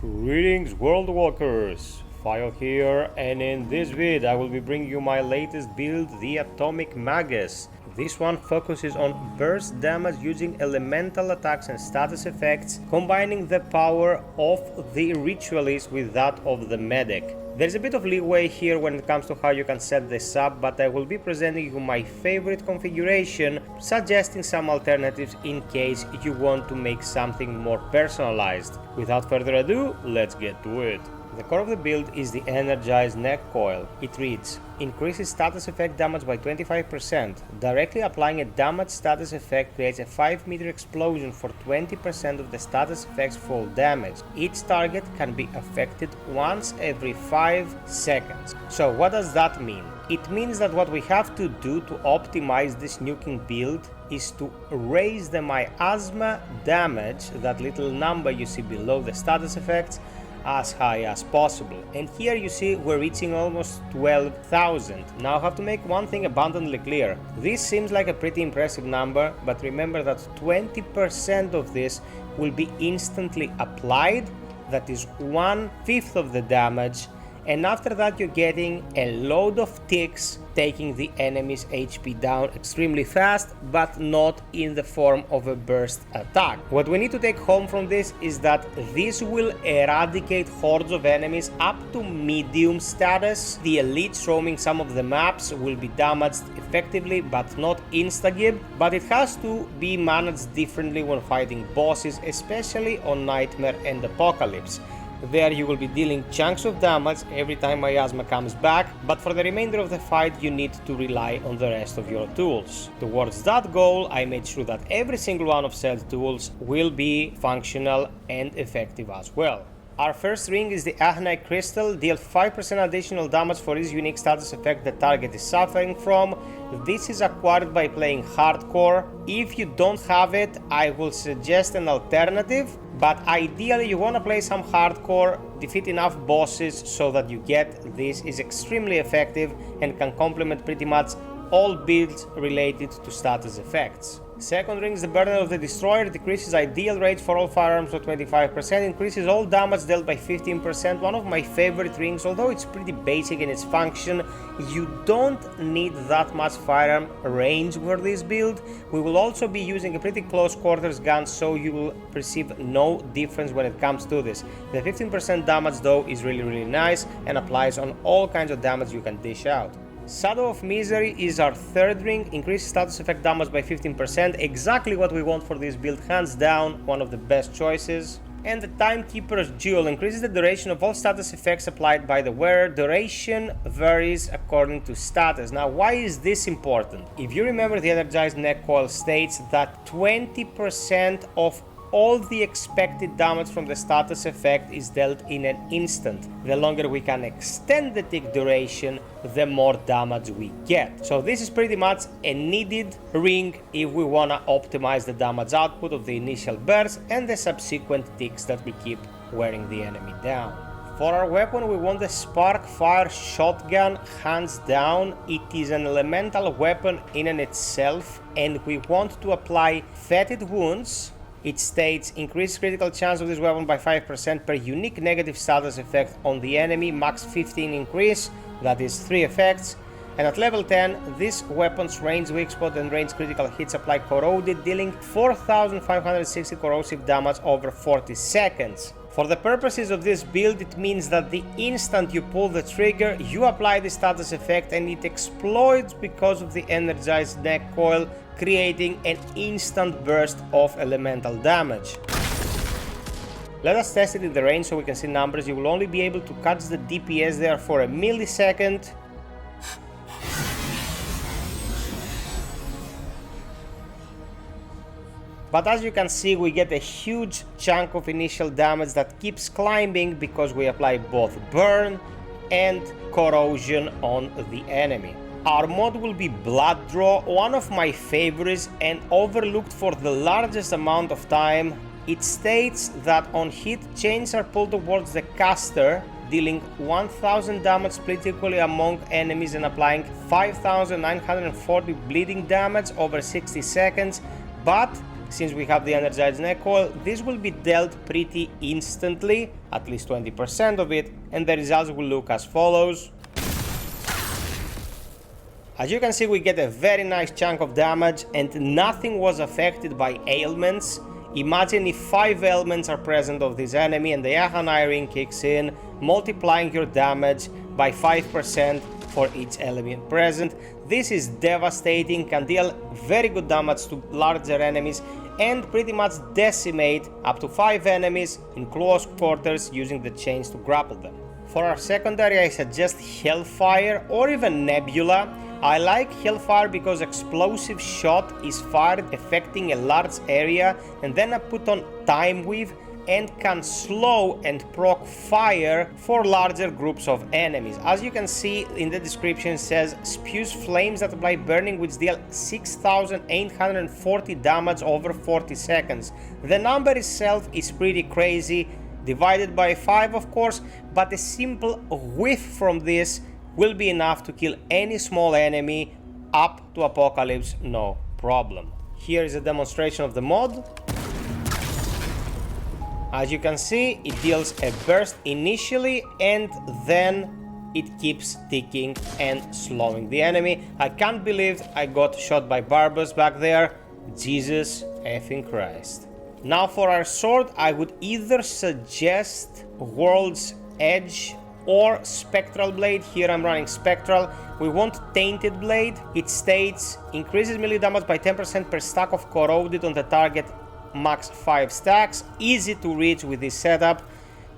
Greetings World Walkers, FiOth here, and in this vid I will be bringing you my latest build, the Atomic Magus. This one focuses on burst damage using elemental attacks and status effects, combining the power of the Ritualist with that of the medic. There's a bit of leeway here when it comes to how you can set this up, but I will be presenting you my favorite configuration, suggesting some alternatives in case you want to make something more personalized. Without further ado, let's get to it. The core of the build is the energized neck coil. It reads: increases status effect damage by 25%. Directly applying a damage status effect creates a 5-meter explosion for 20% of the status effect's full damage. Each target can be affected once every 5 seconds. So what does that mean? It means that what we have to do to optimize this nuking build is to raise the miasma damage, that little number you see below the status effects, as high as possible. And here you see we're reaching almost 12,000. Now I have to make one thing abundantly clear. This seems like a pretty impressive number, but remember that 20% of this will be instantly applied. That is 1/5 of the damage. And after that you're getting a load of ticks, taking the enemy's HP down extremely fast, but not in the form of a burst attack. What we need to take home from this is that this will eradicate hordes of enemies up to medium status. The elites roaming some of the maps will be damaged effectively, but not insta-gib, but it has to be managed differently when fighting bosses, especially on Nightmare and Apocalypse. There you will be dealing chunks of damage every time miasma comes back, but for the remainder of the fight you need to rely on the rest of your tools. Towards that goal I made sure that every single one of said tools will be functional and effective as well. Our first ring is the Ahnite Crystal. Deal 5% additional damage for each unique status effect the target is suffering from. This is acquired by playing hardcore. If you don't have it, I will suggest an alternative, but ideally you want to play some hardcore, defeat enough bosses so that you get this. Is extremely effective and can complement pretty much all builds related to status effects. Second ring is the Burden of the Destroyer. Decreases ideal range for all firearms by 25%, increases all damage dealt by 15%. One of my favorite rings, although it's pretty basic in its function. You don't need that much firearm range for this build. We will also be using a pretty close quarters gun, so you will perceive no difference when it comes to this. The 15% damage though is really nice and applies on all kinds of damage you can dish out. Shadow of Misery is our third ring, increases status effect damage by 15%, exactly what we want for this build, hands down one of the best choices. And the Timekeeper's Jewel increases the duration of all status effects applied by the wearer. Duration varies according to status. Now why is this important? If you remember, the energized neck coil states that 20% of all the expected damage from the status effect is dealt in an instant. The longer we can extend the tick duration, the more damage we get. So this is pretty much a needed ring if we want to optimize the damage output of the initial burst and the subsequent ticks that we keep wearing the enemy down. For our weapon, we want the Sparkfire Shotgun, hands down. It is an elemental weapon in and itself, and we want to apply fetid wounds. It states increased critical chance of this weapon by 5% per unique negative status effect on the enemy, max 15 increase, that is 3 effects. And at level 10, this weapon's range, weak spot and range critical hits apply corroded, dealing 4,560 corrosive damage over 40 seconds. For the purposes of this build, it means that the instant you pull the trigger, you apply the status effect and it explodes because of the energized neck coil, creating an instant burst of elemental damage. Let us test it in the range so we can see numbers. You will only be able to catch the DPS there for a millisecond. But as you can see, we get a huge chunk of initial damage that keeps climbing because we apply both burn and corrosion on the enemy. Our mod will be Blood Draw, one of my favorites and overlooked for the largest amount of time. It states that on hit, chains are pulled towards the caster, dealing 1000 damage split equally among enemies and applying 5940 bleeding damage over 60 seconds, but since we have the energized neck coil, this will be dealt pretty instantly, at least 20% of it, and the results will look as follows. As you can see, we get a very nice chunk of damage and nothing was affected by ailments. Imagine if 5 ailments are present of this enemy and the Ahani ring kicks in, multiplying your damage by 5% for each element present. This is devastating, can deal very good damage to larger enemies and pretty much decimate up to 5 enemies in close quarters using the chains to grapple them. For our secondary, I suggest Hellfire or even Nebula. I like Hellfire because explosive shot is fired affecting a large area, and then I put on Time Weave and can slow and proc fire for larger groups of enemies. As you can see in the description, it says spews flames that apply burning which deal 6,840 damage over 40 seconds. The number itself is pretty crazy, divided by 5 of course, but a simple whiff from this will be enough to kill any small enemy up to Apocalypse, no problem. Here is a demonstration of the mod. As you can see, it deals a burst initially and then it keeps ticking and slowing the enemy. I can't believe I got shot by Barbus back there. Jesus effing Christ. Now for our sword, I would either suggest World's Edge or Spectral Blade. Here I'm running Spectral. We want Tainted Blade. It states increases melee damage by 10% per stack of corroded on the target, max 5 stacks. Easy to reach with this setup.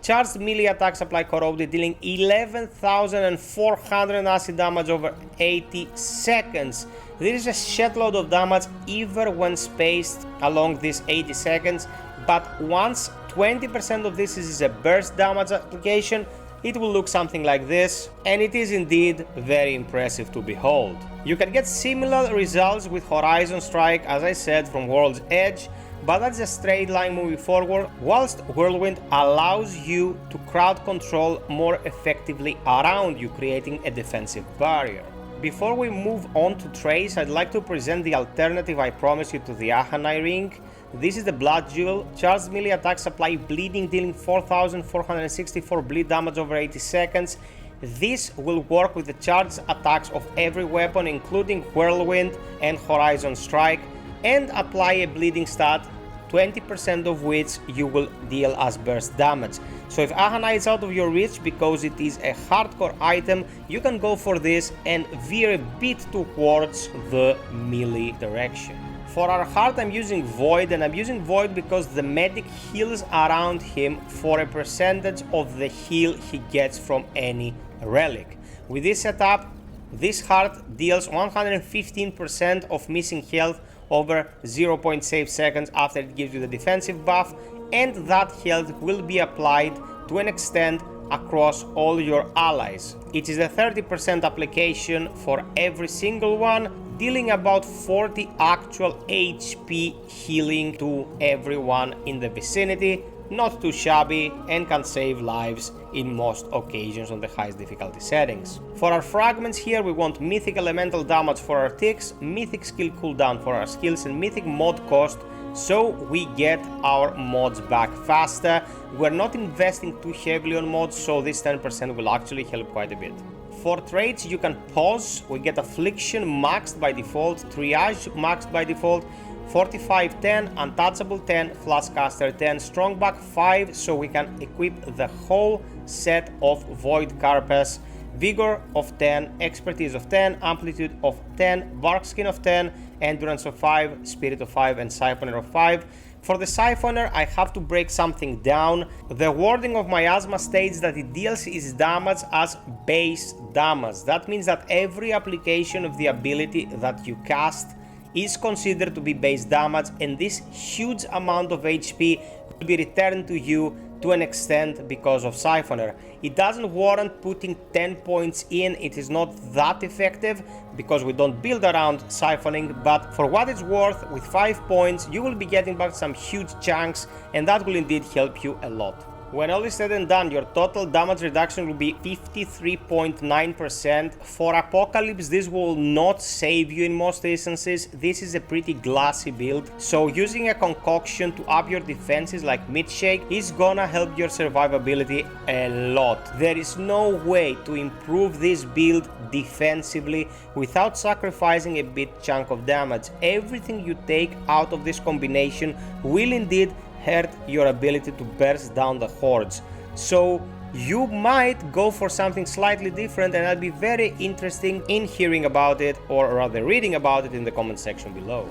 Charged melee attacks apply corroded, dealing 11,400 acid damage over 80 seconds. This is a shitload of damage even when spaced along these 80 seconds, but once 20% of this is a burst damage application, it will look something like this, and it is indeed very impressive to behold. You can get similar results with Horizon Strike, as I said, from World's Edge, but that's a straight line moving forward, whilst Whirlwind allows you to crowd control more effectively around you, creating a defensive barrier. Before we move on to Trace, I'd like to present the alternative I promised you to the Ahani ring. This is the Blood Jewel. Charged melee attacks apply bleeding, dealing 4,464 bleed damage over 80 seconds. This will work with the charged attacks of every weapon, including Whirlwind and Horizon Strike, and apply a bleeding stat, 20% of which you will deal as burst damage. So if Ahani is out of your reach because it is a hardcore item, you can go for this and veer a bit towards the melee direction. For our heart, I'm using Void, and I'm using Void because the medic heals around him for a percentage of the heal he gets from any relic. With this setup, this heart deals 115% of missing health over 0.6 seconds after it gives you the defensive buff, and that health will be applied to an extent across all your allies. It is a 30% application for every single one, dealing about 40 actual HP healing to everyone in the vicinity. Not too shabby, and can save lives in most occasions on the highest difficulty settings. For our fragments here, we want mythic elemental damage for our ticks, mythic skill cooldown for our skills, and mythic mod cost, so we get our mods back faster. We're not investing too heavily on mods, so this 10% will actually help quite a bit. For traits, you can pause. We get Affliction maxed by default, Triage maxed by default, Fortified 10, Untouchable 10, Flashcaster 10, Strongback 5, so we can equip the whole set of Void Carapace, Vigor of 10, Expertise of 10, Amplitude of 10, Barkskin of 10, Endurance of 5, Spirit of 5, and Siphoner of 5. For the Siphoner, I have to break something down. The wording of my Asthma states that it deals its damage as base damage. That means that every application of the ability that you cast is considered to be base damage, and this huge amount of HP will be returned to you to an extent because of Siphoner. It doesn't warrant putting 10 points in, it is not that effective because we don't build around siphoning, but for what it's worth, with 5 points you will be getting back some huge chunks, and that will indeed help you a lot. When all is said and done, your total damage reduction will be 53.9%. For Apocalypse, this will not save you in most instances. This is a pretty glassy build, so using a concoction to up your defenses like Midshake is gonna help your survivability a lot. There is no way to improve this build defensively without sacrificing a big chunk of damage. Everything you take out of this combination will indeed hurt your ability to burst down the hordes. So you might go for something slightly different, and I'll be very interested in hearing about it, or rather reading about it, in the comment section below.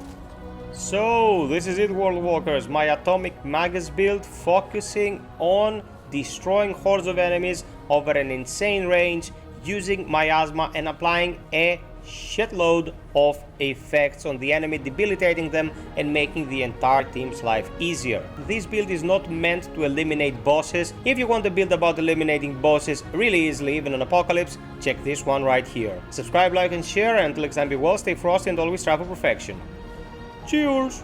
So this is it, World Walkers, my Atomic Magus build, focusing on destroying hordes of enemies over an insane range using miasma and applying a shitload of effects on the enemy, debilitating them and making the entire team's life easier. This build is not meant to eliminate bosses. If you want to build about eliminating bosses really easily, even on Apocalypse, check this one right here. Subscribe, like and share, and until next time, be well, stay frosty, and always strive for perfection. Cheers!